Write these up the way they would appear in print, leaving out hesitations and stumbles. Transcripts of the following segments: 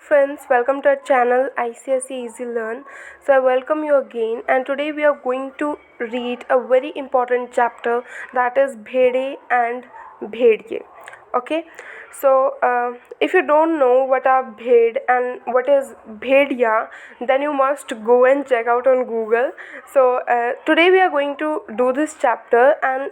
friends, welcome to our channel ICSE Easy Learn. So I welcome you again, and today we are going to read a very important chapter, that is Bhede and Bhediye. Okay, so if you don't know what are Bhed and what is Bhediya, then you must go and check out on Google. So today we are going to do this chapter, and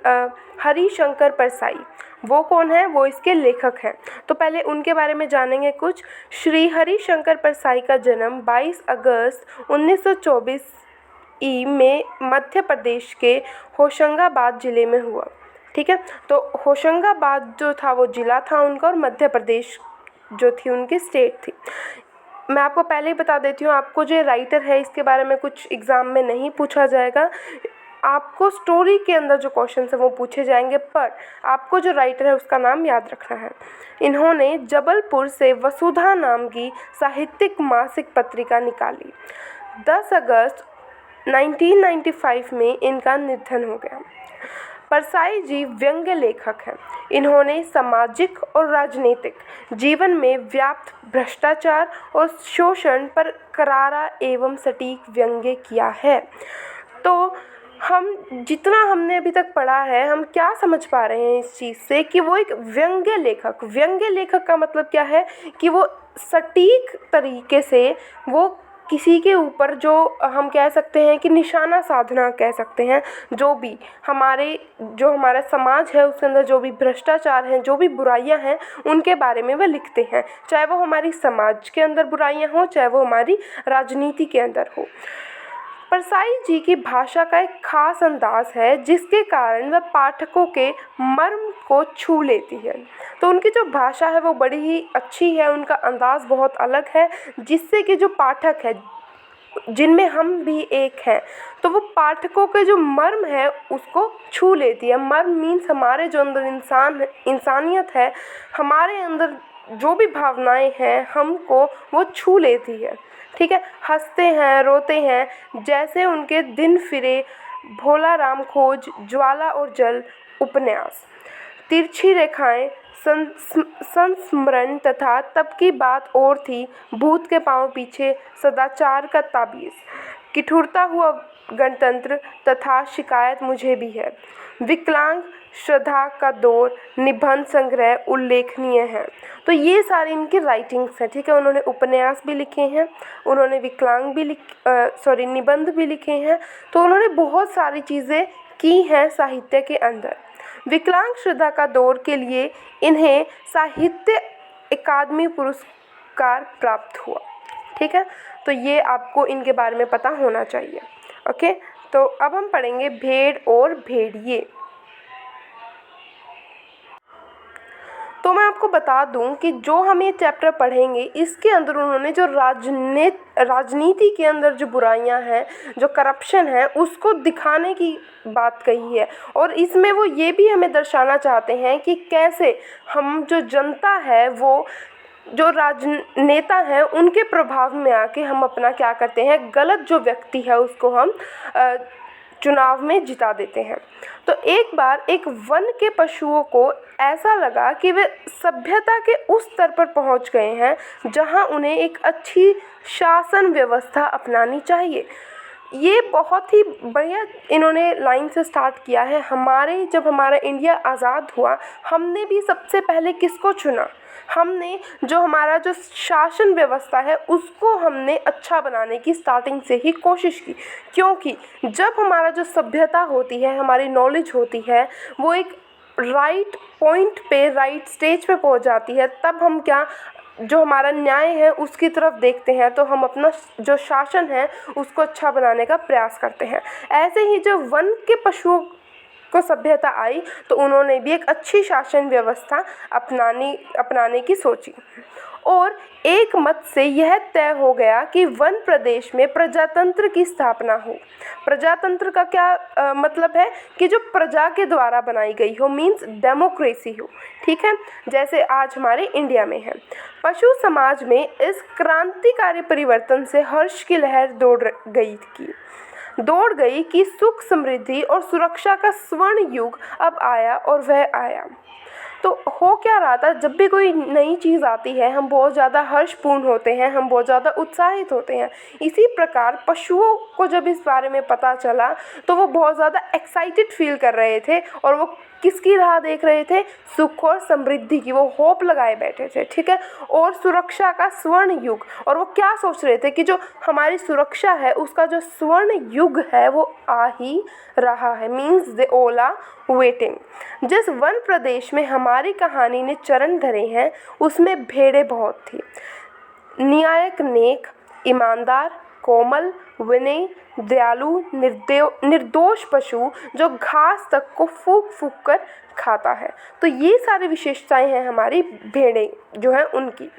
हरी शंकर परसाई वो कौन है, वो इसके लेखक हैं। तो पहले उनके बारे में जानेंगे कुछ। श्री हरि शंकर परसाई का जन्म 22 अगस्त 1924 में मध्य प्रदेश के होशंगाबाद ज़िले में हुआ। ठीक है, तो होशंगाबाद जो था वो ज़िला था उनका, और मध्य प्रदेश जो थी उनकी स्टेट थी। मैं आपको पहले ही बता देती हूँ, आपको जो राइटर है इसके बारे में कुछ एग्ज़ाम में नहीं पूछा जाएगा। आपको स्टोरी के अंदर जो क्वेश्चन है वो पूछे जाएंगे, पर आपको जो राइटर है उसका नाम याद रखना है। इन्होंने जबलपुर से वसुधा नाम की साहित्यिक मासिक पत्रिका निकाली। 10 अगस्त 1995 में इनका निधन हो गया। परसाई जी व्यंग्य लेखक हैं। इन्होंने सामाजिक और राजनीतिक जीवन में व्याप्त भ्रष्टाचार और शोषण पर करारा एवं सटीक व्यंग्य किया है। तो हम जितना हमने अभी तक पढ़ा है, हम क्या समझ पा रहे हैं इस चीज़ से कि वो एक व्यंग्य लेखक का मतलब क्या है कि वो सटीक तरीके से वो किसी के ऊपर जो हम कह सकते हैं कि निशाना साधना कह सकते हैं, जो हमारा समाज है उसके अंदर जो भी भ्रष्टाचार हैं, जो भी बुराइयां हैं, उनके बारे में वह लिखते हैं, चाहे वो हमारी समाज के अंदर बुराइयां हों, चाहे वो हमारी राजनीति के अंदर हो। परसाई जी की भाषा का एक खास अंदाज है जिसके कारण वह पाठकों के मर्म को छू लेती है। तो उनकी जो भाषा है वो बड़ी ही अच्छी है, उनका अंदाज़ बहुत अलग है, जिससे कि जो पाठक है, जिनमें हम भी एक हैं, तो वो पाठकों के जो मर्म है उसको छू लेती है। मर्म मीन्स हमारे जो अंदर इंसानियत है, हमारे अंदर जो भी भावनाएं हैं, हमको वो छू लेती है। ठीक है, हंसते हैं, रोते हैं, जैसे उनके दिन फिरे, भोला राम खोज, ज्वाला और जल उपन्यास, तिरछी रेखाएं, संस्मरण तथा तब की बात और थी, भूत के पांव पीछे, सदाचार का ताबीज़, किठुरता हुआ गणतंत्र तथा शिकायत मुझे भी है, विकलांग, श्रद्धा का दौर, निबंध संग्रह उल्लेखनीय है। तो ये सारी इनकी राइटिंग्स हैं। ठीक है, उन्होंने उपन्यास भी लिखे हैं, उन्होंने निबंध भी लिखे हैं। तो उन्होंने बहुत सारी चीज़ें की हैं साहित्य के अंदर। विकलांग श्रद्धा का दौर के लिए इन्हें साहित्य अकादमी पुरस्कार प्राप्त हुआ। ठीक है, तो ये आपको इनके बारे में पता होना चाहिए। ओके, तो अब हम पढ़ेंगे भेड़ और भेड़िए। तो मैं आपको बता दूं कि जो हम ये चैप्टर पढ़ेंगे इसके अंदर उन्होंने जो राजनीति के अंदर जो बुराइयां हैं, जो करप्शन है, उसको दिखाने की बात कही है। और इसमें वो ये भी हमें दर्शाना चाहते हैं कि कैसे हम जो जनता है, वो जो राजनेता हैं, उनके प्रभाव में आके हम अपना क्या करते हैं, गलत जो व्यक्ति है उसको हम चुनाव में जिता देते हैं। तो एक बार एक वन के पशुओं को ऐसा लगा कि वे सभ्यता के उस स्तर पर पहुंच गए हैं जहां उन्हें एक अच्छी शासन व्यवस्था अपनानी चाहिए। ये बहुत ही बढ़िया इन्होंने लाइन से स्टार्ट किया है। जब हमारा इंडिया आज़ाद हुआ, हमने भी सबसे पहले किसको चुना? हमने जो हमारा जो शासन व्यवस्था है उसको हमने अच्छा बनाने की स्टार्टिंग से ही कोशिश की, क्योंकि जब हमारा जो सभ्यता होती है, हमारी नॉलेज होती है, वो एक राइट पॉइंट पे, राइट स्टेज पे पहुंच जाती है, तब हम जो हमारा न्याय है उसकी तरफ देखते हैं, तो हम अपना जो शासन है उसको अच्छा बनाने का प्रयास करते हैं। ऐसे ही जब वन के पशुओं को सभ्यता आई तो उन्होंने भी एक अच्छी शासन व्यवस्था अपनाने की सोची, और एक मत से यह तय हो गया कि वन प्रदेश में प्रजातंत्र की स्थापना हो। प्रजातंत्र का क्या मतलब है कि जो प्रजा के द्वारा बनाई गई हो, मीन्स डेमोक्रेसी हो। ठीक है, जैसे आज हमारे इंडिया में है। पशु समाज में इस क्रांतिकारी परिवर्तन से हर्ष की लहर दौड़ गई कि सुख, समृद्धि और सुरक्षा का स्वर्ण युग अब आया, और वह आया। तो हो क्या रहा था, जब भी कोई नई चीज़ आती है हम बहुत ज़्यादा हर्षपूर्ण होते हैं, हम बहुत ज़्यादा उत्साहित होते हैं। इसी प्रकार पशुओं को जब इस बारे में पता चला तो वो बहुत ज़्यादा एक्साइटेड फील कर रहे थे और वो किसकी राह देख रहे थे, सुख और समृद्धि की। वो होप लगाए बैठे थे, ठीक है, और सुरक्षा का स्वर्ण युग। और वो क्या सोच रहे थे कि जो हमारी सुरक्षा है उसका जो स्वर्ण युग है वो आ ही रहा है, means they all are waiting. जिस वन प्रदेश में हमारी कहानी ने चरण धरे हैं उसमें भेड़ें बहुत थी, न्यायक, नेक, ईमानदार, कोमल, विनय, दयालु, निर्दोष पशु जो घास तक को फूंक फूंक कर खाता है। तो ये सारी विशेषताएं हैं हमारी भेड़ें जो है उनकी।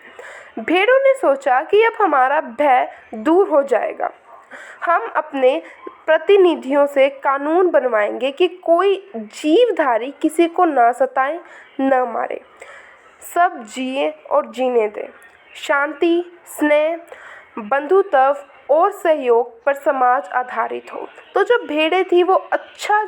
भेड़ों ने सोचा कि अब हमारा भय दूर हो जाएगा, हम अपने प्रतिनिधियों से कानून बनवाएंगे कि कोई जीवधारी किसी को ना सताए न मारे, सब जिए और जीने दें, शांति, स्नेह, बंधुत्व और सहयोग पर समाज आधारित हो। तो जो भेड़ें थी वो अच्छा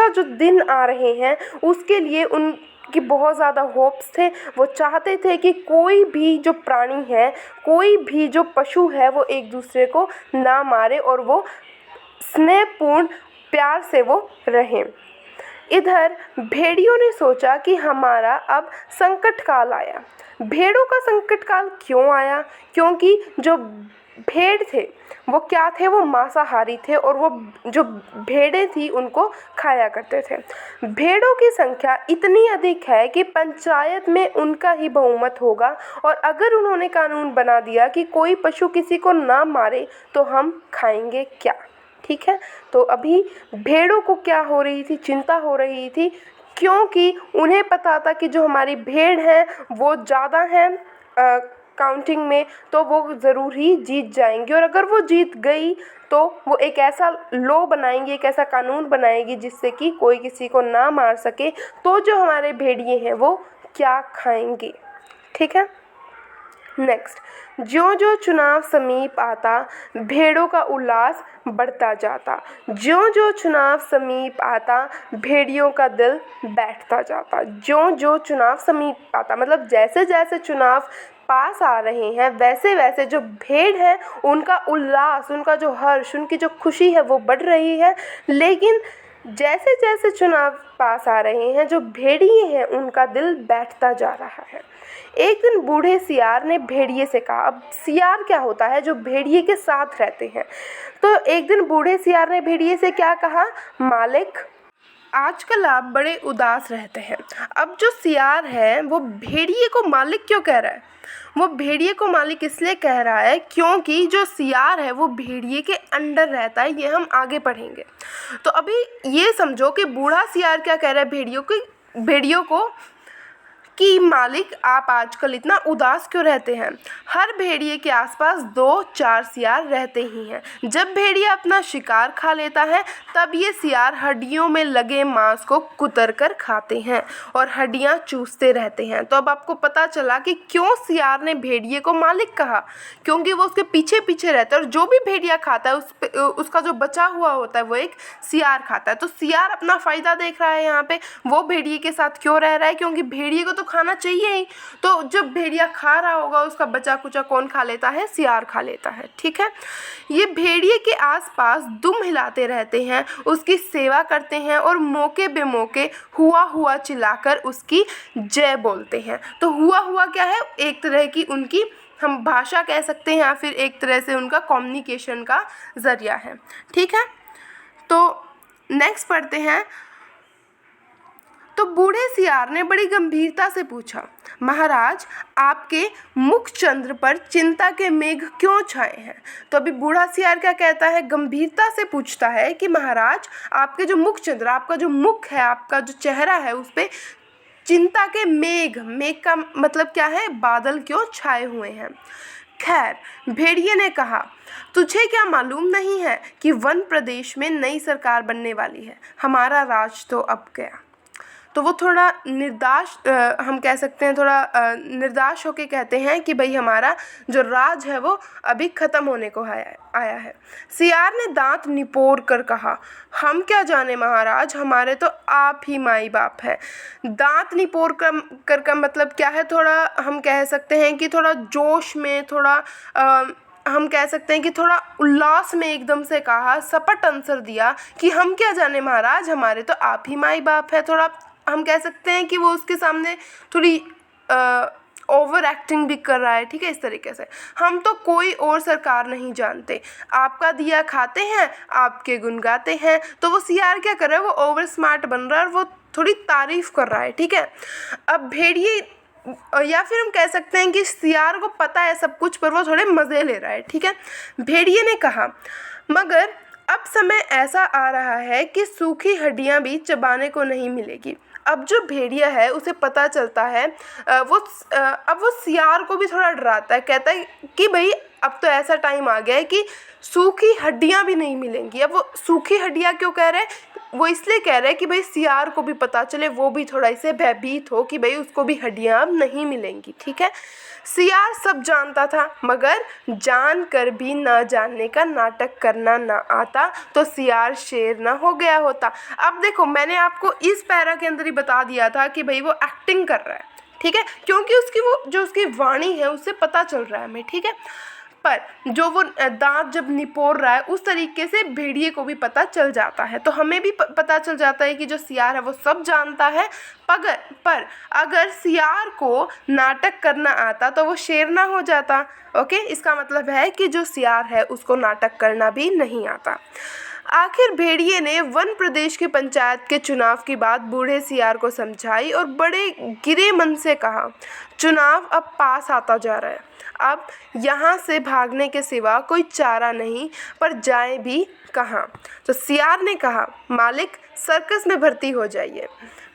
जो दिन आ रहे हैं उसके लिए उनकी बहुत ज़्यादा होप्स थे। वो चाहते थे कि कोई भी जो प्राणी है, कोई भी जो पशु है वो एक दूसरे को ना मारे और वो स्नेहपूर्ण प्यार से वो रहें। इधर भेड़ियों ने सोचा कि हमारा अब संकट काल आया। भेड़ों का संकट काल क्यों आया? क्योंकि जो भेड़ थे वो क्या थे, वो मांसाहारी थे और वो जो भेड़ें थी उनको खाया करते थे। भेड़ों की संख्या इतनी अधिक है कि पंचायत में उनका ही बहुमत होगा और अगर उन्होंने कानून बना दिया कि कोई पशु किसी को ना मारे तो हम खाएंगे क्या, ठीक है। तो अभी भेड़ों को क्या हो रही थी, चिंता हो रही थी, क्योंकि उन्हें पता था कि जो हमारी भेड़ है वो ज़्यादा है काउंटिंग में, तो वो ज़रूर ही जीत जाएंगी और अगर वो जीत गई तो वो एक ऐसा लॉ बनाएंगी, एक ऐसा कानून बनाएगी जिससे कि कोई किसी को ना मार सके। तो जो हमारे भेड़िए हैं वो क्या खाएंगे, ठीक है। नेक्स्ट, ज्यों-ज्यों चुनाव समीप आता भेड़ों का उल्लास बढ़ता जाता। ज्यों-ज्यों चुनाव समीप आता भेड़ियों का दिल बैठता जाता। ज्यों-ज्यों चुनाव समीप आता मतलब जैसे जैसे चुनाव पास आ रहे हैं वैसे वैसे जो भेड़ है उनका उल्लास, उनका जो हर्ष, उनकी जो खुशी है वो बढ़ रही है। लेकिन जैसे जैसे चुनाव पास आ रहे हैं जो भेड़िए हैं उनका दिल बैठता जा रहा है। एक दिन बूढ़े सियार ने भेड़िए से कहा, अब सियार क्या होता है, जो भेड़िए के साथ रहते हैं। तो एक दिन बूढ़े सियार ने भेड़िए से क्या कहा, मालिक आजकल आप बड़े उदास रहते हैं। अब जो सियार है वो भेड़िए को मालिक क्यों कह रहा है? वो भेड़िए को मालिक इसलिए कह रहा है क्योंकि जो सियार है वो भेड़िए के अंडर रहता है। ये हम आगे पढ़ेंगे। तो अभी ये समझो कि बूढ़ा सियार क्या कह रहा है भेड़ियों को कि मालिक आप आजकल इतना उदास क्यों रहते हैं? हर भेड़िए के आसपास 2-4 सियार रहते ही हैं। जब भेड़िया अपना शिकार खा लेता है तब ये सियार हड्डियों में लगे मांस को कुतर कर खाते हैं और हड्डियां चूसते रहते हैं। तो अब आपको पता चला कि क्यों सियार ने भेड़िए को मालिक कहा, क्योंकि वो उसके पीछे पीछे रहता है और जो भी भेड़िया खाता है उसका जो बचा हुआ होता है वो एक सियार खाता है। तो सियार अपना फ़ायदा देख रहा है यहाँ पे, वो भेड़िए के साथ क्यों रह रहा है? क्योंकि भेड़िए को तो खाना चाहिए ही। तो जब भेड़िया खा रहा होगा उसका बचा कुचा कौन खा लेता है? सियार खा लेता है, ठीक है। ये भेड़िए के आसपास दुम हिलाते रहते हैं, उसकी सेवा करते हैं और मौके बेमौके हुआ हुआ चिल्लाकर उसकी जय बोलते हैं। तो हुआ क्या है? एक तरह की उनकी हम भाषा कह सकते हैं या फिर एक तरह से उनका कम्युनिकेशन का ज़रिया है, ठीक है। तो नेक्स्ट पढ़ते हैं। तो बूढ़े सियार ने बड़ी गंभीरता से पूछा, महाराज आपके मुख चंद्र पर चिंता के मेघ क्यों छाए हैं? तो अभी बूढ़ा सियार क्या कहता है, गंभीरता से पूछता है कि महाराज आपके जो मुख चंद्र, आपका जो मुख है, आपका जो चेहरा है उस पर चिंता के मेघ का मतलब क्या है? बादल क्यों छाए हुए हैं? खैर, भेड़िए ने कहा, तुझे क्या मालूम नहीं है कि वन प्रदेश में नई सरकार बनने वाली है, हमारा राज तो अब गया। तो वो थोड़ा निर्दाश हम कह सकते हैं थोड़ा निर्दाश होके कहते हैं कि भाई हमारा जो राज है वो अभी ख़त्म होने को आया है। सियार ने दांत निपोर कर कहा, हम क्या जाने महाराज, हमारे तो आप ही माई बाप है। दांत निपोर कर का मतलब क्या है, थोड़ा हम कह सकते हैं कि थोड़ा जोश में, थोड़ा हम कह सकते हैं कि थोड़ा उल्लास में एकदम से कहा, सपट आंसर दिया कि हम क्या जाने महाराज, हमारे तो आप ही माई बाप है। थोड़ा हम कह सकते हैं कि वो उसके सामने थोड़ी ओवर एक्टिंग भी कर रहा है, ठीक है, इस तरीके से। हम तो कोई और सरकार नहीं जानते, आपका दिया खाते हैं, आपके गुण गाते हैं। तो वो सियार क्या कर रहा है, वो ओवर स्मार्ट बन रहा है और वो थोड़ी तारीफ कर रहा है, ठीक है। अब भेड़िए या फिर हम कह सकते हैं कि सियार को पता है सब कुछ, पर वो थोड़े मज़े ले रहा है, ठीक है। भेड़िए ने कहा, मगर अब समय ऐसा आ रहा है कि सूखी हड्डियां भी चबाने को नहीं मिलेगी। अब जो भेड़िया है उसे पता चलता है, अब वो सियार को भी थोड़ा डराता है, कहता है कि भाई अब तो ऐसा टाइम आ गया है कि सूखी हड्डियां भी नहीं मिलेंगी। अब वो सूखी हड्डियां क्यों कह रहे हैं, वो इसलिए कह रहे हैं कि भाई सियार को भी पता चले, वो भी थोड़ा इसे भयभीत हो कि भाई उसको भी हड्डियां अब नहीं मिलेंगी, ठीक है। सियार सब जानता था, मगर जान कर भी ना जानने का नाटक करना ना आता तो सियार शेर ना हो गया होता। अब देखो, मैंने आपको इस पैरा के अंदर ही बता दिया था कि भाई वो एक्टिंग कर रहा है, ठीक है, क्योंकि उसकी वो जो उसकी वाणी है उससे पता चल रहा है हमें, ठीक है। पर जो वो दांत जब निपोर रहा है उस तरीके से भेड़िए को भी पता चल जाता है, तो हमें भी पता चल जाता है कि जो सियार है वो सब जानता है। पर अगर सियार को नाटक करना आता तो वो शेर ना हो जाता। ओके, इसका मतलब है कि जो सियार है उसको नाटक करना भी नहीं आता। आखिर भेड़िए ने वन प्रदेश के पंचायत के चुनाव की बात बूढ़े सियार को समझाई और बड़े गिरे मन से कहा, चुनाव अब पास आता जा रहा है, अब यहाँ से भागने के सिवा कोई चारा नहीं, पर जाए भी कहाँ। तो सियार ने कहा, मालिक सर्कस में भर्ती हो जाइए।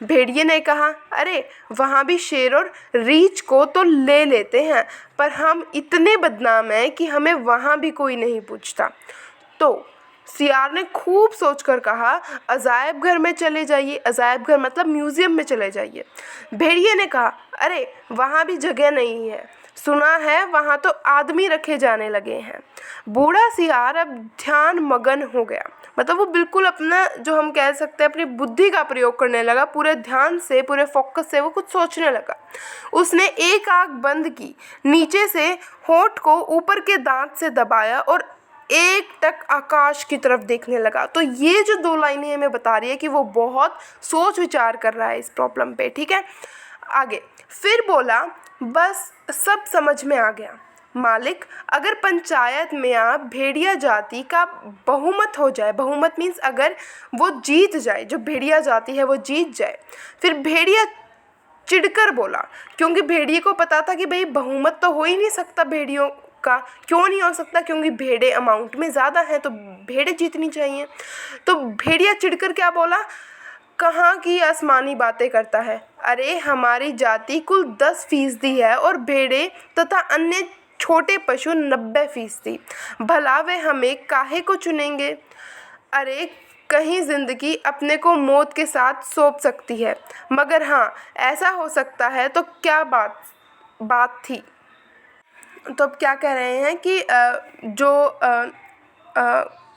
भेड़िए ने कहा, अरे वहाँ भी शेर और रीछ को तो ले लेते हैं, पर हम इतने बदनाम हैं कि हमें वहाँ भी कोई नहीं पूछता। तो सियार ने खूब सोचकर कहा, अजायब घर में चले जाइए। अजायब घर मतलब म्यूज़ियम में चले जाइए। भेड़िए ने कहा, अरे वहाँ भी जगह नहीं है, सुना है वहाँ तो आदमी रखे जाने लगे हैं। बूढ़ा सियार अब ध्यान मगन हो गया, मतलब वो बिल्कुल अपना जो हम कह सकते हैं अपनी बुद्धि का प्रयोग करने लगा, पूरे ध्यान से, पूरे फोकस से वो कुछ सोचने लगा। उसने एक आँख बंद की, नीचे से होंठ को ऊपर के दांत से दबाया और एक टक आकाश की तरफ देखने लगा। तो ये जो दो लाइनें हमें बता रही है कि वो बहुत सोच विचार कर रहा है इस प्रॉब्लम पे, ठीक है। आगे फिर बोला, बस सब समझ में आ गया मालिक, अगर पंचायत में आप भेड़िया जाति का बहुमत हो जाए, बहुमत मीन्स अगर वो जीत जाए, जो भेड़िया जाति है वो जीत जाए। फिर भेड़िया चिढ़कर बोला, क्योंकि भेड़िए को पता था कि भाई बहुमत तो हो ही नहीं सकता भेड़ियों का। क्यों नहीं हो सकता, क्योंकि भेड़े अमाउंट में ज़्यादा हैं तो भेड़े जीतनी चाहिए। तो भेड़िया चिढ़कर क्या बोला, कहाँ की आसमानी बातें करता है, अरे हमारी जाति कुल 10% है और भेड़े तथा अन्य छोटे पशु 90%। भला वे हमें काहे को चुनेंगे। अरे कहीं ज़िंदगी अपने को मौत के साथ सौंप सकती है, मगर हाँ ऐसा हो सकता है तो क्या बात थी। तो अब क्या कह रहे हैं कि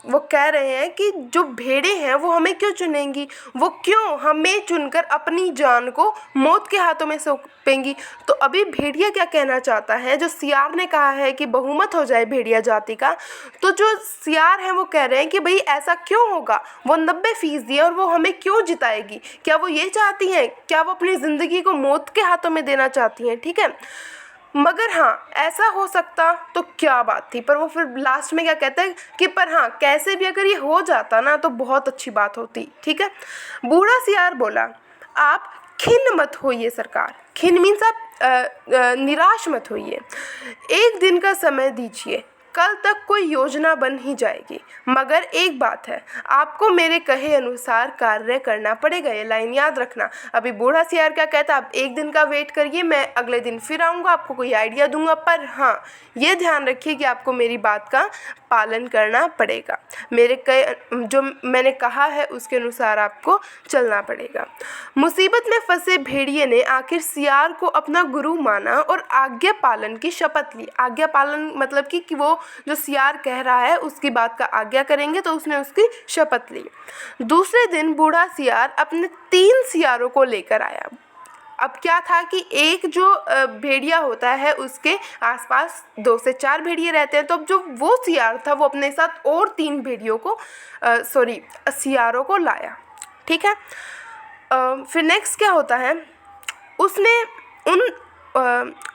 वो कह रहे हैं कि जो भेड़े हैं वो हमें क्यों चुनेंगी, वो क्यों हमें चुनकर अपनी जान को मौत के हाथों में सौंपेंगी। तो अभी भेड़िया क्या कहना चाहता है, जो सियार ने कहा है कि बहुमत हो जाए भेड़िया जाति का, तो जो सियार हैं वो कह रहे हैं कि भाई ऐसा क्यों होगा, वो 90% है और वो हमें क्यों जिताएगी। क्या वो ये चाहती हैं, क्या वो अपनी ज़िंदगी को मौत के हाथों में देना चाहती हैं, ठीक है। मगर हाँ ऐसा हो सकता तो क्या बात थी। पर वो फिर लास्ट में क्या कहते हैं कि पर हाँ कैसे भी अगर ये हो जाता ना तो बहुत अच्छी बात होती, ठीक है। बूढ़ा सियार बोला, आप खिन्न मत होइए सरकार। खिन्न मीन्स आप निराश मत होइए, एक दिन का समय दीजिए, कल तक कोई योजना बन ही जाएगी, मगर एक बात है, आपको मेरे कहे अनुसार कार्य करना पड़ेगा। ये लाइन याद रखना। अभी बूढ़ा सियार क्या कहता है, आप एक दिन का वेट करिए, मैं अगले दिन फिर आऊँगा, आपको कोई आइडिया दूंगा, पर हाँ ये ध्यान रखिए कि आपको मेरी बात का पालन करना पड़ेगा। जो मैंने कहा है उसके अनुसार आपको चलना पड़ेगा। मुसीबत में फंसे भेड़िए ने आखिर सियार को अपना गुरु माना और आज्ञा पालन की शपथ ली। आज्ञा पालन मतलब कि वो जो सियार कह रहा है उसकी बात का आज्ञा करेंगे, तो उसने उसकी शपथ ली। दूसरे दिन बूढ़ा सियार अपने 3 सियारों को लेकर आया। अब क्या था कि एक जो भेड़िया होता है उसके आसपास 2 से 4 भेड़िए रहते हैं, तो अब जो वो सियार था वो अपने साथ और 3 भेड़ियों को सियारों को लाया। ठीक है। फिर नेक्स्ट क्या होता है, उसने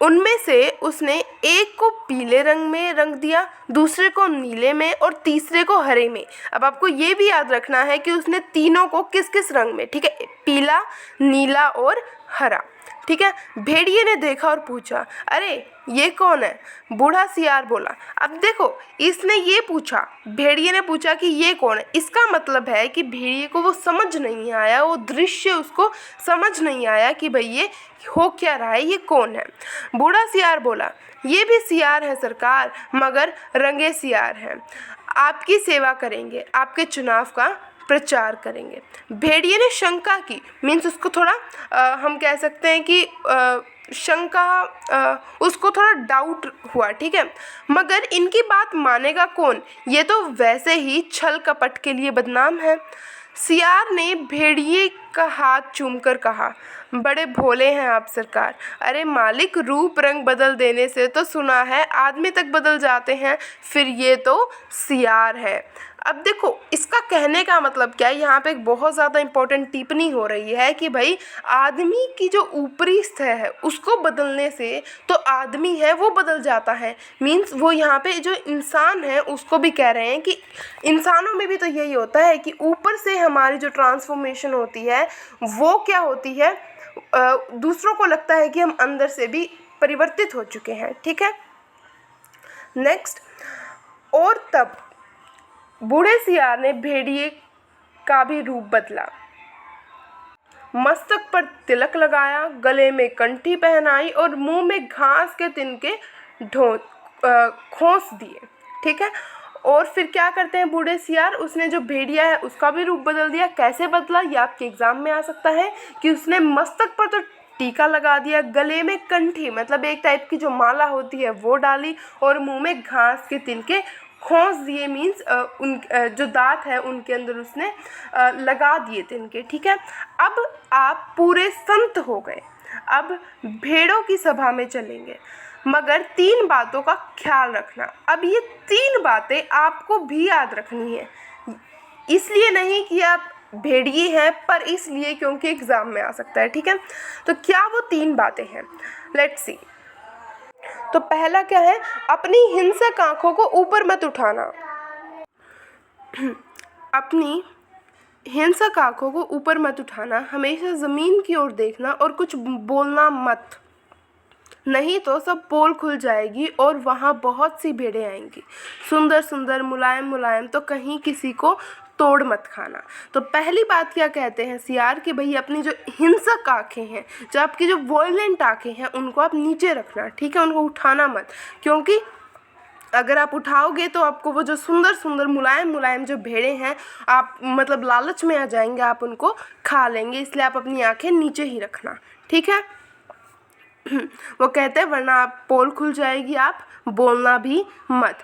उनमें से उसने एक को पीले रंग में रंग दिया, दूसरे को नीले में और तीसरे को हरे में। अब आपको ये भी याद रखना है कि उसने तीनों को किस किस रंग में, ठीक है, पीला, नीला और हरा। ठीक है। भेड़िए ने देखा और पूछा, अरे ये कौन है? बूढ़ा सियार बोला। अब देखो, इसने ये पूछा, भेड़िए ने पूछा कि ये कौन है। इसका मतलब है कि भेड़िए को वो समझ नहीं आया, वो दृश्य उसको समझ नहीं आया कि भाई ये हो क्या रहा है, ये कौन है। बूढ़ा सियार बोला, ये भी सियार है सरकार, मगर रंगे सियार हैं। आपकी सेवा करेंगे, आपके चुनाव का प्रचार करेंगे। भेड़िए ने शंका की, मीन्स उसको थोड़ा हम कह सकते हैं कि उसको थोड़ा डाउट हुआ। ठीक है। मगर इनकी बात मानेगा कौन, ये तो वैसे ही छल कपट के लिए बदनाम है। सियार ने भेड़िए का हाथ चूमकर कहा, बड़े भोले हैं आप सरकार। अरे मालिक, रूप रंग बदल देने से तो सुना है आदमी तक बदल जाते हैं, फिर ये तो सियार है। अब देखो, इसका कहने का मतलब क्या है, यहाँ पे एक बहुत ज़्यादा इम्पोर्टेंट टिप्पणी हो रही है कि भाई आदमी की जो ऊपरी सतह है उसको बदलने से तो आदमी है वो बदल जाता है। मीन्स वो यहाँ पे जो इंसान है उसको भी कह रहे हैं कि इंसानों में भी तो यही होता है कि ऊपर से हमारी जो ट्रांसफॉर्मेशन होती है वो क्या होती है, दूसरों को लगता है कि हम अंदर से भी परिवर्तित हो चुके हैं। ठीक है। नेक्स्ट, और तब बूढ़े सियार ने भेड़िए का भी रूप बदला, मस्तक पर तिलक लगाया, गले में कंठी पहनाई और मुंह में घास के तिनके खोस दिए। ठीक है। और फिर क्या करते हैं बूढ़े सियार, उसने जो भेड़िया है उसका भी रूप बदल दिया। कैसे बदला, ये आपके एग्जाम में आ सकता है कि उसने मस्तक पर तो टीका लगा दिया, गले में कंठी मतलब एक टाइप की जो माला होती है वो डाली, और मुंह में घास के तिनके खोस दिए, मीन्स उन जो दांत है उनके अंदर उसने लगा दिए तिनके। ठीक है। अब आप पूरे संत हो गए, अब भेड़ों की सभा में चलेंगे, मगर 3 बातों का ख्याल रखना। अब ये 3 बातें आपको भी याद रखनी है, इसलिए नहीं कि आप भेड़िए हैं, पर इसलिए क्योंकि एग्ज़ाम में आ सकता है। ठीक है। तो क्या वो 3 बातें हैं, लेट्स सी। तो पहला क्या है, अपनी हिंसक आंखों को ऊपर मत उठाना। अपनी हिंसक आंखों को ऊपर मत उठाना, हमेशा ज़मीन की ओर देखना और कुछ बोलना मत, नहीं तो सब पोल खुल जाएगी और वहाँ बहुत सी भेड़ें आएंगी, सुंदर सुंदर, मुलायम मुलायम, तो कहीं किसी को तोड़ मत खाना। तो पहली बात क्या कहते हैं सियार कि भाई अपनी जो हिंसक आँखें हैं, जो आपकी जो वॉयलेंट आँखें हैं, उनको आप नीचे रखना। ठीक है। उनको उठाना मत, क्योंकि अगर आप उठाओगे तो आपको वो जो सुंदर सुंदर मुलायम मुलायम जो भेड़ें हैं, आप मतलब लालच में आ जाएंगे, आप उनको खा लेंगे, इसलिए आप अपनी आँखें नीचे ही रखना। ठीक है। वो कहते हैं वरना आप पोल खुल जाएगी, आप बोलना भी मत।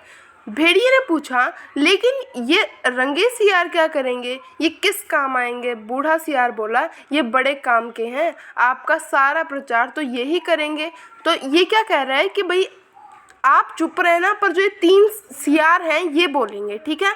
भेड़िए ने पूछा, लेकिन ये रंगे सियार क्या करेंगे, ये किस काम आएंगे? बूढ़ा सियार बोला, ये बड़े काम के हैं, आपका सारा प्रचार तो यही करेंगे। तो ये क्या कह रहा है कि भाई आप चुप रहना, पर जो ये 3 सियार हैं ये बोलेंगे। ठीक है।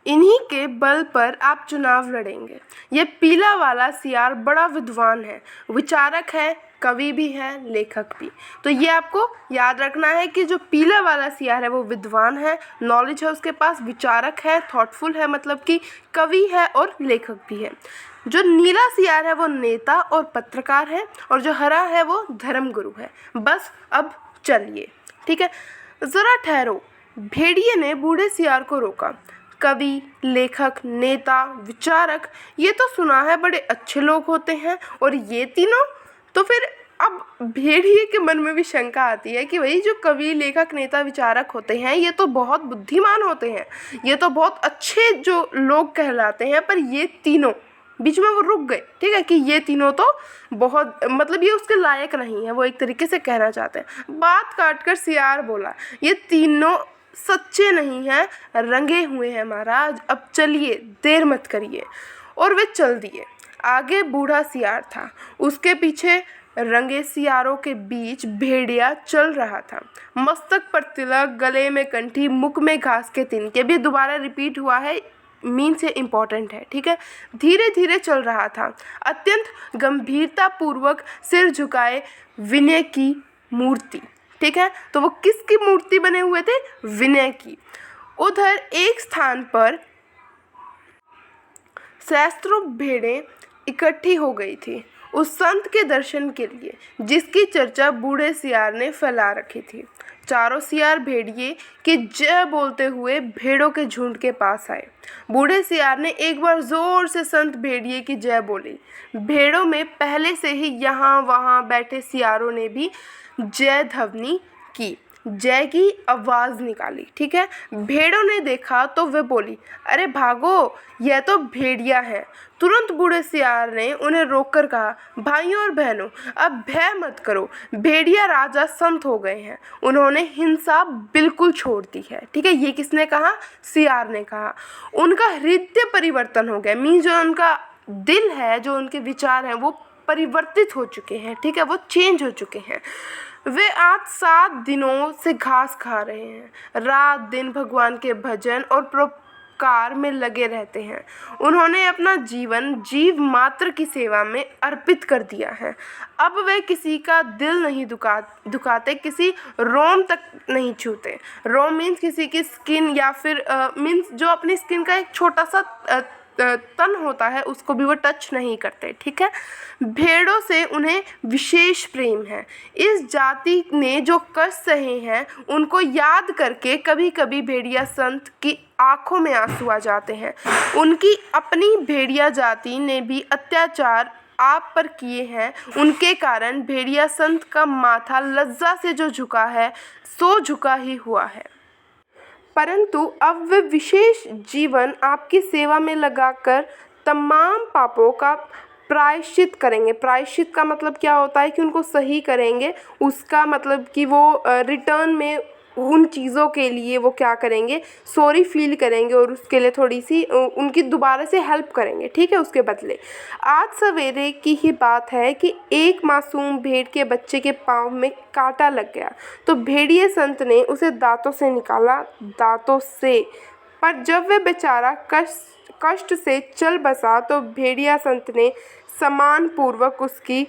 इन्हीं के बल पर आप चुनाव लड़ेंगे। ये पीला वाला सियार बड़ा विद्वान है, विचारक है, कवि भी है, लेखक भी। तो ये आपको याद रखना है कि जो पीला वाला सियार है वो विद्वान है, नॉलेज है उसके पास, विचारक है, थॉटफुल है, मतलब कि कवि है और लेखक भी है। जो नीला सियार है वो नेता और पत्रकार है, और जो हरा है वो धर्मगुरु है। बस अब चलिए। ठीक है। ज़रा ठहरो, भेड़िए ने बूढ़े सियार को रोका। कवि, लेखक, नेता, विचारक, ये तो सुना है बड़े अच्छे लोग होते हैं, और ये तीनों? तो फिर अब भेड़िए के मन में भी शंका आती है कि भाई जो कवि, लेखक, नेता, विचारक होते हैं ये तो बहुत बुद्धिमान होते हैं, ये तो बहुत अच्छे जो लोग कहलाते हैं, पर ये तीनों, बीच में वो रुक गए, ठीक है, कि ये तीनों तो बहुत, मतलब ये उसके लायक नहीं है, वो एक तरीके से कहना चाहते हैं। बात काट कर सियार बोला, ये तीनों सच्चे नहीं हैं, रंगे हुए हैं महाराज, अब चलिए, देर मत करिए। और वे चल दिए। आगे बूढ़ा सियार था, उसके पीछे रंगे सियारों के बीच भेड़िया चल रहा था। मस्तक पर तिलक, गले में कंठी, मुख में घास के तिनके, भी दोबारा रिपीट हुआ है, मीन से इम्पॉर्टेंट है, ठीक है। धीरे धीरे चल रहा था, अत्यंत गंभीरता पूर्वक सिर झुकाए, विनय की मूर्ति, ठीक है। तो वो किसकी मूर्ति बने हुए थे? विनय की। उधर एक स्थान पर सहस्त्रों भेड़ें इकट्ठी हो गई थी उस संत के दर्शन के लिए, जिसकी चर्चा बूढ़े सियार ने फैला रखी थी। चारों सियार भेड़िए की जय बोलते हुए भेड़ों के झुंड के पास आए। बूढ़े सियार ने एक बार जोर से संत भेड़िए की जय बोली। भेड़ों में पहले से ही यहाँ वहाँ बैठे सियारों ने भी जय ध्वनि की, जय की आवाज़ निकाली, ठीक है। भेड़ों ने देखा तो वे बोली, अरे भागो, यह तो भेड़िया है। तुरंत बूढ़े सियार ने उन्हें रोककर कहा, भाइयों और बहनों, अब भय मत करो, भेड़िया राजा संत हो गए हैं, उन्होंने हिंसा बिल्कुल छोड़ दी है, ठीक है। ये किसने कहा? सियार ने कहा। उनका हृदय परिवर्तन हो गया, मीन जो उनका दिल है, जो उनके विचार हैं, वो परिवर्तित हो चुके हैं, ठीक है, वो चेंज हो चुके हैं। वे आज 7 दिनों से घास खा रहे हैं, रात दिन भगवान के भजन और परोपकार में लगे रहते हैं। उन्होंने अपना जीवन जीव मात्र की सेवा में अर्पित कर दिया है। अब वे किसी का दिल नहीं दुखाते, किसी रोम तक नहीं छूते। रोम मीन्स किसी की स्किन, या फिर मीन्स जो अपनी स्किन का एक छोटा सा तन होता है, उसको भी वो टच नहीं करते, ठीक है। भेड़ों से उन्हें विशेष प्रेम है। इस जाति ने जो कष्ट सहे हैं, उनको याद करके कभी कभी भेड़िया संत की आंखों में आंसू आ जाते हैं। उनकी अपनी भेड़िया जाति ने भी अत्याचार आप पर किए हैं, उनके कारण भेड़िया संत का माथा लज्जा से जो झुका है, सो झुका ही हुआ है। परंतु अब वे विशेष जीवन आपकी सेवा में लगाकर तमाम पापों का प्रायश्चित करेंगे। प्रायश्चित का मतलब क्या होता है कि उनको सही करेंगे, उसका मतलब कि वो रिटर्न में उन चीज़ों के लिए वो क्या करेंगे, सॉरी फील करेंगे, और उसके लिए थोड़ी सी उनकी दोबारा से हेल्प करेंगे, ठीक है, उसके बदले। आज सवेरे की ही बात है कि एक मासूम भेड़ के बच्चे के पाँव में कांटा लग गया, तो भेड़िए संत ने उसे दांतों से निकाला, दांतों से। पर जब वह बेचारा कष्ट से चल बसा, तो भेड़िया संत ने सम्मानपूर्वक उसकी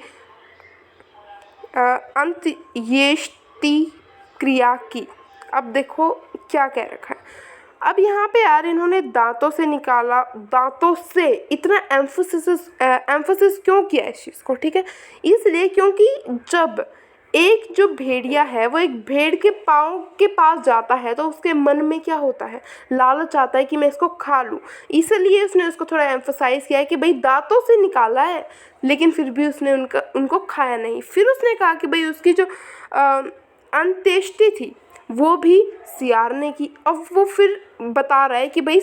अंत्येष्टि क्रिया की। अब देखो क्या कह रखा है। अब यहाँ पे यार इन्होंने दांतों से निकाला, दांतों से, इतना एम्फोसिस क्यों किया इस चीज़ को, ठीक है। इसलिए क्योंकि जब एक जो भेड़िया है वो एक भेड़ के पाँव के पास जाता है, तो उसके मन में क्या होता है, लालच आता है कि मैं इसको खा लूँ। इसलिए उसने उसको थोड़ा एम्फोसाइज किया है कि भाई दांतों से निकाला है, लेकिन फिर भी उसने उनको खाया नहीं। फिर उसने कहा कि भाई उसकी जो अंत्येष्टि थी वो भी सियार ने की। अब वो फिर बता रहा है कि भाई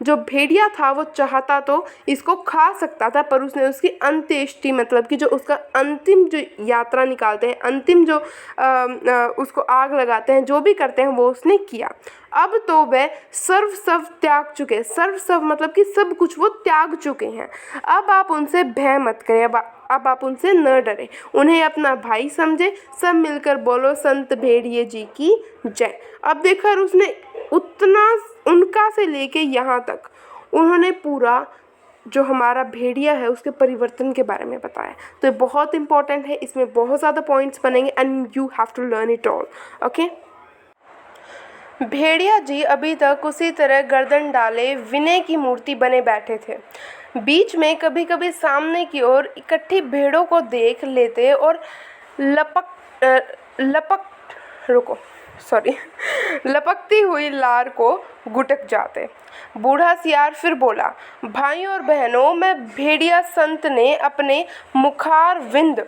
जो भेड़िया था वो चाहता तो इसको खा सकता था, पर उसने उसकी अंत्येष्टि, मतलब कि जो उसका अंतिम जो यात्रा निकालते हैं, अंतिम जो उसको आग लगाते हैं, जो भी करते हैं, वो उसने किया। अब तो वह सर्व त्याग चुके, सर्व मतलब कि सब कुछ वो त्याग चुके हैं। अब आप उनसे भय मत करें, अब आप उनसे न डरें, उन्हें अपना भाई समझे। सब मिलकर बोलो, संत भेड़िए जी की जय। अब देखकर उसने उतना उनका से लेके यहाँ तक उन्होंने पूरा जो हमारा भेड़िया है उसके परिवर्तन के बारे में बताया। तो ये बहुत इंपॉर्टेंट है, इसमें बहुत ज़्यादा पॉइंट्स बनेंगे and you have to learn it all, okay. भेड़िया जी अभी तक उसी तरह गर्दन डाले विनय की मूर्ति बने बैठे थे। बीच में कभी कभी सामने की ओर इकट्ठी भेड़ों को देख लेते और लपकती हुई लार को गुटक जाते। बूढ़ा सियार फिर बोला, भाइयों और बहनों, मैं भेड़िया संत ने अपने मुखार विंद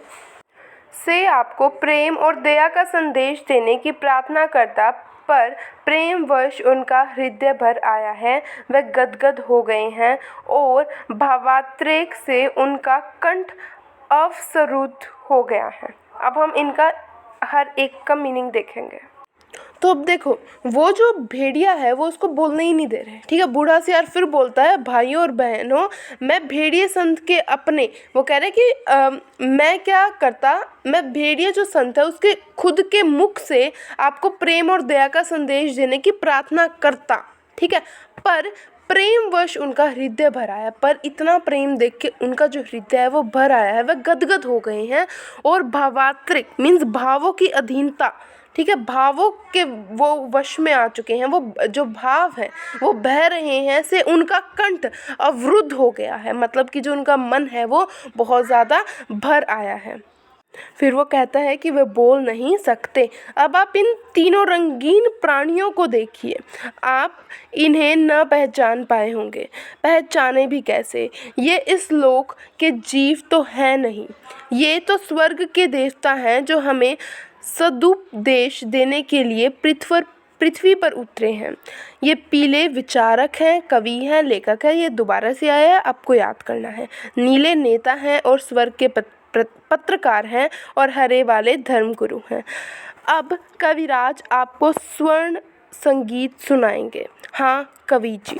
से आपको प्रेम और दया का संदेश देने की प्रार्थना करता, पर प्रेमवश उनका हृदय भर आया है, वे गदगद हो गए हैं और भावात्रेक से उनका कंठ अवरुद्ध हो गया है। अब हम इनका हर एक का मीनिंग देखेंगे। तो अब देखो, वो जो भेड़िया है वो उसको बोलने ही नहीं दे रहे, ठीक है। बूढ़ा सियार फिर बोलता है, भाइयों और बहनों, मैं भेड़िए संत के अपने, वो कह रहे कि मैं क्या करता, मैं भेड़िया जो संत है उसके खुद के मुख से आपको प्रेम और दया का संदेश देने की प्रार्थना करता, ठीक है, पर प्रेमवश उनका हृदय भर आया। पर इतना प्रेम देख के उनका जो हृदय है वो भर आया है, वह गदगद हो गए हैं और भावात्रिक मीन्स भावों की अधीनता, ठीक है, भावों के वो वश में आ चुके हैं, वो जो भाव हैं वो बह रहे हैं से उनका कंठ अवरुद्ध हो गया है, मतलब कि जो उनका मन है वो बहुत ज़्यादा भर आया है। फिर वो कहता है कि वे बोल नहीं सकते। अब आप इन तीनों रंगीन प्राणियों को देखिए, आप इन्हें न पहचान पाए होंगे, पहचाने भी कैसे, ये इस लोक के जीव तो हैं नहीं, ये तो स्वर्ग के देवता हैं जो हमें सदुपदेश देने के लिए पृथ्वी पर उतरे हैं। ये पीले विचारक हैं, कवि हैं, लेखक हैं, ये दोबारा से आया है, आपको याद करना है। नीले नेता हैं और स्वर्ग के पत्रकार हैं और हरे वाले धर्मगुरु हैं। अब कविराज आपको स्वर्ण संगीत सुनाएंगे। हाँ कवि जी,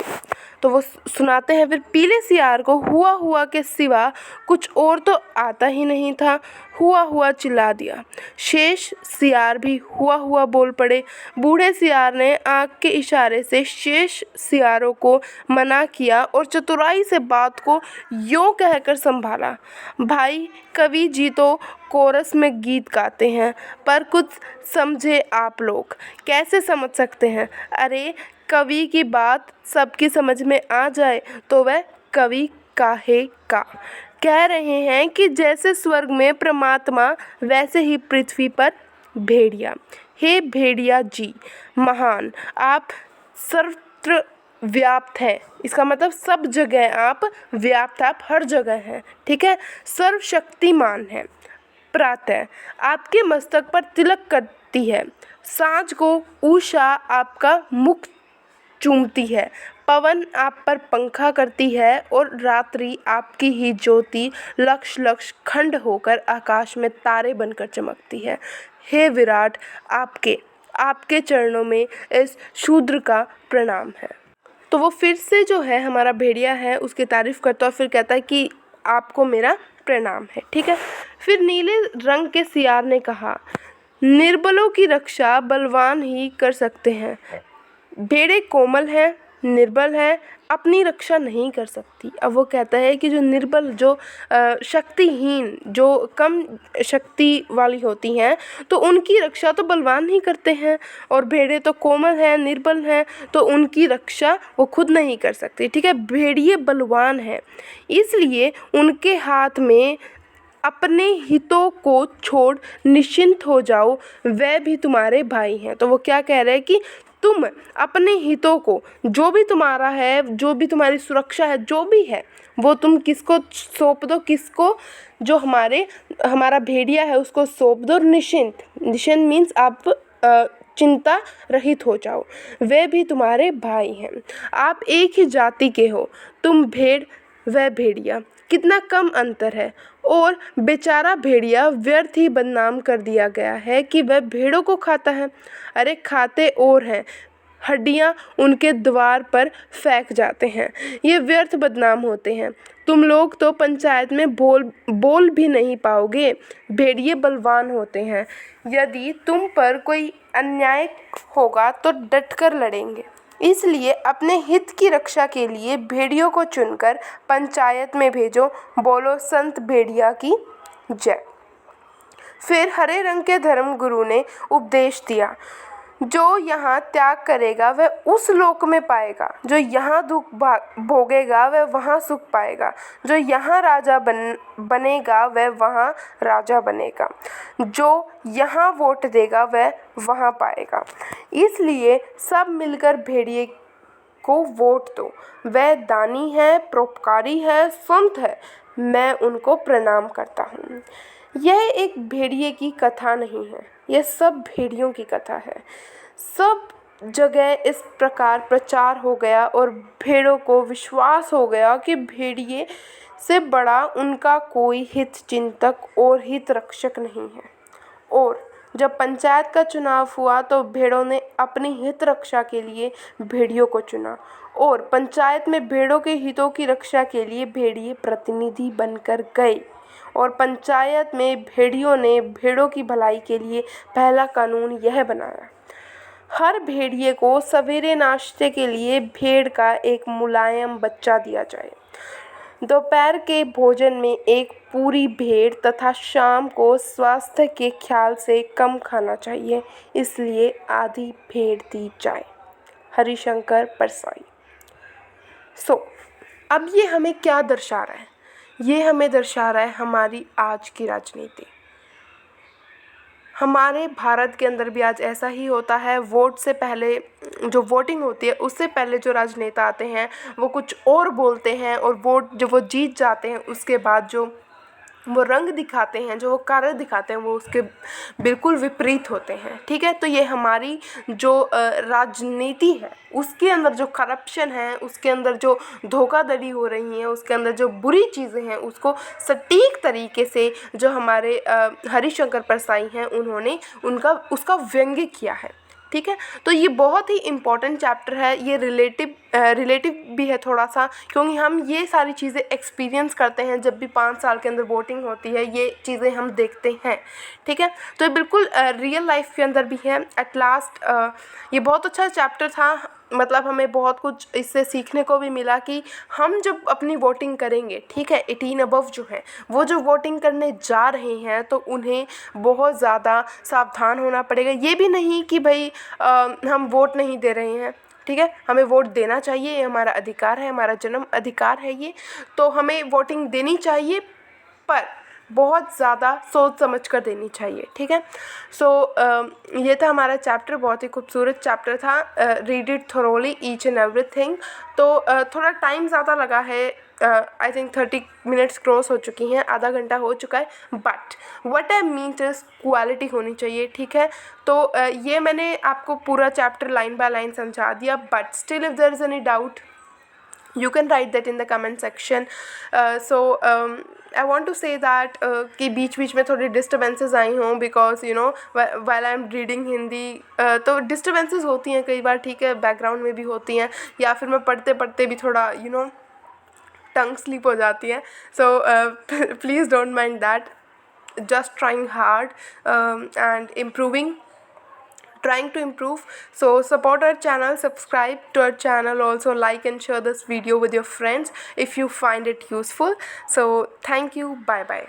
तो वो सुनाते हैं। फिर पीले सियार को हुआ हुआ के सिवा कुछ और तो आता ही नहीं था, हुआ हुआ चिल्ला दिया। शेष सियार भी हुआ हुआ बोल पड़े। बूढ़े सियार ने आँख के इशारे से शेष सियारों को मना किया और चतुराई से बात को यूँ कहकर संभाला, भाई कवि जी तो कोरस में गीत गाते हैं, पर कुछ समझे आप लोग कैसे समझ सकते हैं। अरे कवि की बात सबकी समझ में आ जाए तो वह कवि काहे का। कह रहे हैं कि जैसे स्वर्ग में परमात्मा वैसे ही पृथ्वी पर भेड़िया। हे भेड़िया जी महान, आप सर्वत्र व्याप्त है, इसका मतलब सब जगह आप व्याप्त, आप हर जगह हैं, ठीक है। सर्वशक्तिमान है। प्रातः आपके मस्तक पर तिलक करती है, सांझ को उषा आपका मुख चूमती है, पवन आप पर पंखा करती है और रात्रि आपकी ही ज्योति लक्ष लक्ष खंड होकर आकाश में तारे बनकर चमकती है। हे विराट, आपके चरणों में इस शूद्र का प्रणाम है। तो वो फिर से जो है हमारा भेड़िया है उसकी तारीफ करता है और फिर कहता है कि आपको मेरा प्रणाम है, ठीक है। फिर नीले रंग के सियार ने कहा, निर्बलों की रक्षा बलवान ही कर सकते हैं। भेड़ें कोमल हैं, निर्बल हैं, अपनी रक्षा नहीं कर सकती। अब वो कहता है कि जो निर्बल, जो शक्तिहीन, जो कम शक्ति वाली होती हैं, तो उनकी रक्षा तो बलवान ही करते हैं, और भेड़ें तो कोमल हैं, निर्बल हैं, तो उनकी रक्षा वो खुद नहीं कर सकती, ठीक है। भेड़िए बलवान हैं, इसलिए उनके हाथ में अपने हितों को छोड़ निश्चिंत हो जाओ, वह भी तुम्हारे भाई हैं। तो वो क्या कह रहे हैं कि तुम अपने हितों को, जो भी तुम्हारा है, जो भी तुम्हारी सुरक्षा है, जो भी है, वो तुम किसको सौंप दो, किसको, जो हमारा भेड़िया है उसको सौंप दो। निश्चिंत मीन्स आप चिंता रहित हो जाओ, वे भी तुम्हारे भाई हैं। आप एक ही जाति के हो, तुम भेड़ वह भेड़िया, कितना कम अंतर है। और बेचारा भेड़िया व्यर्थ ही बदनाम कर दिया गया है कि वह भेड़ों को खाता है। अरे खाते और हैं, हड्डियाँ उनके द्वार पर फेंक जाते हैं, ये व्यर्थ बदनाम होते हैं। तुम लोग तो पंचायत में बोल भी नहीं पाओगे। भेड़िए बलवान होते हैं, यदि तुम पर कोई अन्याय होगा तो डटकर लड़ेंगे। इसलिए अपने हित की रक्षा के लिए भेड़ियों को चुनकर पंचायत में भेजो। बोलो संत भेड़िया की जय। फिर हरे रंग के धर्मगुरु ने उपदेश दिया, जो यहाँ त्याग करेगा वह उस लोक में पाएगा, जो यहाँ दुख भोगेगा वह वहाँ सुख पाएगा, जो यहाँ राजा बनेगा वह वहाँ राजा बनेगा, जो यहाँ वोट देगा वह वहाँ पाएगा। इसलिए सब मिलकर भेड़िए को वोट दो। वह दानी है, परोपकारी है, संत है, मैं उनको प्रणाम करता हूँ। यह एक भेड़िए की कथा नहीं है, यह सब भेड़ियों की कथा है। सब जगह इस प्रकार प्रचार हो गया और भेड़ों को विश्वास हो गया कि भेड़िए से बड़ा उनका कोई हित चिंतक और हित रक्षक नहीं है। और जब पंचायत का चुनाव हुआ तो भेड़ों ने अपनी हित रक्षा के लिए भेड़ियों को चुना और पंचायत में भेड़ों के हितों की रक्षा के लिए भेड़िए प्रतिनिधि बनकर गए और पंचायत में भेड़ियों ने भेड़ों की भलाई के लिए पहला कानून यह बनाया, हर भेड़िए को सवेरे नाश्ते के लिए भेड़ का एक मुलायम बच्चा दिया जाए, दोपहर के भोजन में एक पूरी भेड़ तथा शाम को स्वास्थ्य के ख्याल से कम खाना चाहिए, इसलिए आधी भेड़ दी जाए। हरिशंकर परसाई। अब ये हमें क्या दर्शा रहा है? ये हमें दर्शा रहा है हमारी आज की राजनीति। हमारे भारत के अंदर भी आज ऐसा ही होता है। वोट से पहले जो वोटिंग होती है उससे पहले जो राजनेता आते हैं वो कुछ और बोलते हैं और वोट जब वो जीत जाते हैं उसके बाद जो वो रंग दिखाते हैं, जो वो कार्य दिखाते हैं, वो उसके बिल्कुल विपरीत होते हैं। ठीक है, तो ये हमारी जो राजनीति है उसके अंदर जो करप्शन है, उसके अंदर जो धोखाधड़ी हो रही है, उसके अंदर जो बुरी चीज़ें हैं उसको सटीक तरीके से जो हमारे हरिशंकर परसाई हैं उन्होंने उसका व्यंग्य किया है। ठीक है, तो ये बहुत ही इम्पॉर्टेंट चैप्टर है। ये रिलेटिव भी है थोड़ा सा, क्योंकि हम ये सारी चीज़ें एक्सपीरियंस करते हैं जब भी 5 साल के अंदर वोटिंग होती है, ये चीज़ें हम देखते हैं। ठीक है, तो ये बिल्कुल रियल लाइफ के अंदर भी है। एट लास्ट ये बहुत अच्छा चैप्टर था, मतलब हमें बहुत कुछ इससे सीखने को भी मिला कि हम जब अपनी वोटिंग करेंगे, ठीक है, 18 अबव जो है वो जो वोटिंग करने जा रहे हैं तो उन्हें बहुत ज़्यादा सावधान होना पड़ेगा। ये भी नहीं कि भाई हम वोट नहीं दे रहे हैं, ठीक है, हमें वोट देना चाहिए, ये हमारा अधिकार है, हमारा जन्म अधिकार है ये, तो हमें वोटिंग देनी चाहिए, पर बहुत ज़्यादा सोच समझ कर देनी चाहिए। ठीक है, ये था हमारा चैप्टर, बहुत ही खूबसूरत चैप्टर था। Read it thoroughly each and everything. तो थोड़ा टाइम ज़्यादा लगा है, आई थिंक 30 मिनट्स क्रॉस हो चुकी हैं, आधा घंटा हो चुका है, but what I mean is quality होनी चाहिए। ठीक है, तो ये मैंने आपको पूरा चैप्टर लाइन बाय लाइन समझा दिया, but still if there is any doubt you can write that in the comment section. I want to say that कि बीच में थोड़ी डिस्टर्बेंसेस आई हों, because you know while I am reading Hindi तो disturbances होती हैं कई बार, ठीक है, बैकग्राउंड में भी होती हैं, या फिर मैं पढ़ते पढ़ते भी थोड़ा टंग स्लिप हो जाती है। So please don't mind that, just trying hard and trying to improve. So support our channel, subscribe to our channel, also like and share this video with your friends if you find it useful. So thank you, bye bye.